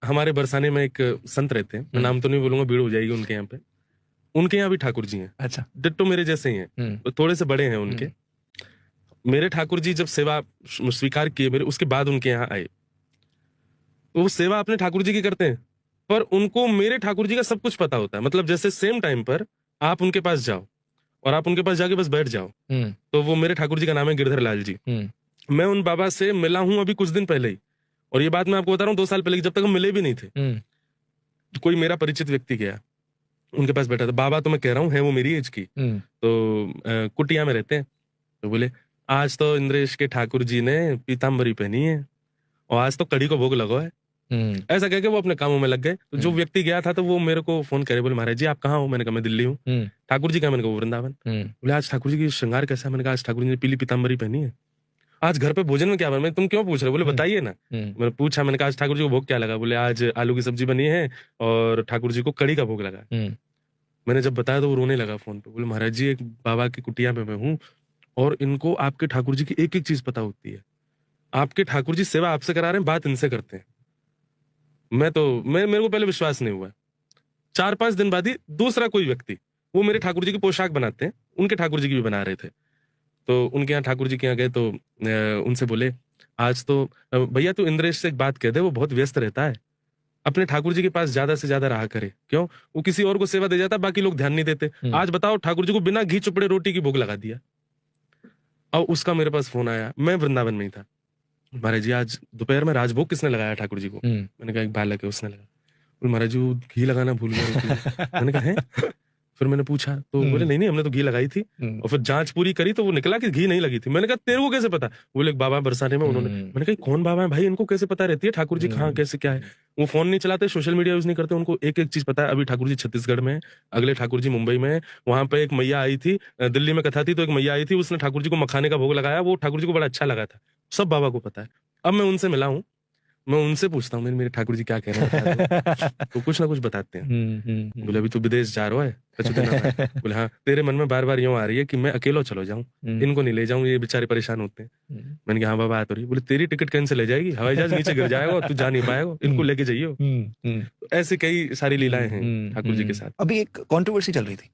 हमारे बरसाने में एक संत रहते हैं, मैं नाम तो नहीं बोलूंगा, भीड़ हो जाएगी उनके यहाँ पे। उनके यहाँ भी ठाकुर जी हैं। अच्छा। डिट्टो मेरे जैसे ही हैं, तो थोड़े से बड़े हैं उनके। मेरे ठाकुर जी जब सेवा स्वीकार किए मेरे, उसके बाद उनके यहाँ आए, तो वो सेवा अपने ठाकुर जी की करते हैं, पर उनको मेरे ठाकुर जी का सब कुछ पता होता है। मतलब जैसे सेम टाइम पर आप उनके पास जाओ और आप उनके पास जाके बस बैठ जाओ, तो वो मेरे ठाकुर जी का नाम है गिरधर लाल जी। मैं उन बाबा से मिला हूं अभी कुछ दिन पहले ही, और ये बात मैं आपको बता रहा हूँ 2 साल पहले की, जब तक हम मिले भी नहीं थे। तो कोई मेरा परिचित व्यक्ति गया, उनके पास बैठा था। बाबा तो मैं कह रहा हूँ है वो मेरी एज की, तो कुटिया में रहते हैं। तो बोले आज तो इंद्रेश के ठाकुर जी ने पीताम्बरी पहनी है और आज तो कड़ी को भोग लगो है। ऐसा कह के वो अपने कामों में लग गए। तो जो व्यक्ति गया था तो वो मेरे को फोन करे, बोले महाराज जी आप कहाँ हो? मैंने कहा मैं दिल्ली हूँ। ठाकुर जी का? मैंने कहा वो वृंदावन। बोले आज ठाकुर जी की श्रृंगार कैसा है? मैंने कहा आज ठाकुर जी ने पीली पीताम्बरी पहनी है। आज घर पे भोजन में क्या बना? तुम क्यों पूछ रहे हो? बोले बताइए ना। मैंने पूछा, मैंने कहा आज ठाकुर जी को भोग क्या लगा? बोले आज आलू की सब्जी बनी है और ठाकुर जी को कड़ी का भोग लगा। मैंने जब बताया तो वो रोने लगा फोन पे। बोले महाराज जी एक बाबा की कुटिया में मैं हूँ और इनको आपके ठाकुर जी की एक एक चीज पता होती है। आपके ठाकुर जी सेवा आपसे करा रहे हैं, बात इनसे करते हैं। मेरे को पहले विश्वास नहीं हुआ। 4-5 दिन बाद ही दूसरा कोई व्यक्ति, वो मेरे ठाकुर जी की पोशाक बनाते हैं, उनके ठाकुर जी की भी बना रहे थे। तो उनके यहाँ ठाकुर जी के यहाँ गए तो उनसे बोले आज तो भैया तू इंद्रेश से एक बात कह दे, वो बहुत व्यस्त रहता है, अपने ठाकुर जी के पास ज्यादा से ज्यादा रहा करे। क्यों? वो किसी और को सेवा दे जाता, बाकी लोग ध्यान नहीं देते। आज बताओ ठाकुर जी को बिना घी चुपड़े रोटी की भोग लगा दिया। और उसका मेरे पास फोन आया, मैं वृंदावन में ही था। महाराज जी आज दोपहर में राजभोग किसने लगाया ठाकुर जी को? मैंने कहा एक बालक है उसने लगा। बोले महाराज जी वो घी लगाना भूल गया रोटी में। मैंने कहा है? फिर मैंने पूछा तो बोले नहीं नहीं हमने तो घी लगाई थी। और फिर जांच पूरी करी तो वो निकला कि घी नहीं लगी थी। मैंने कहा तेरे को कैसे पता? बोले एक बाबा बरसाने में उन्होंने। मैंने कहा कौन बाबा है भाई, इनको कैसे पता रहती है ठाकुर जी कहाँ कैसे क्या है? वो फोन नहीं चलाते, सोशल मीडिया यूज नहीं करते, उनको एक एक चीज पता है। अभी ठाकुर जी छत्तीसगढ़ में है, अगले ठाकुर जी मुंबई में है। वहां पे एक मैया आई थी, दिल्ली में कथा थी तो एक मैया आई थी, उसने ठाकुर जी को मखाने का भोग लगाया, वो ठाकुर जी को बड़ा अच्छा लगा था। सब बाबा को पता है। अब मैं उनसे मिला हूँ, मैं उनसे पूछता हूँ मेरे ठाकुर जी क्या कह रहे हैं, तो कुछ ना कुछ बताते हैं। बोले अभी तू विदेश जा रहा है कुछ दिन में? बोले हाँ। तेरे मन में बार बार यूं आ रही है कि मैं अकेला चलो जाऊं, इनको नहीं ले जाऊं, ये बेचारे परेशान होते हैं। मैंने कहा हाँ बाबा आ तो रही। बोले तेरी टिकट कैंसिल हो जाएगी, हवाई जहाज नीचे गिर जाएगा, तू जा नहीं पाएगा, इनको लेके जाइयो। तो ऐसी कई सारी लीलाएं हैं ठाकुर जी के साथ। अभी एक कंट्रोवर्सी चल रही थी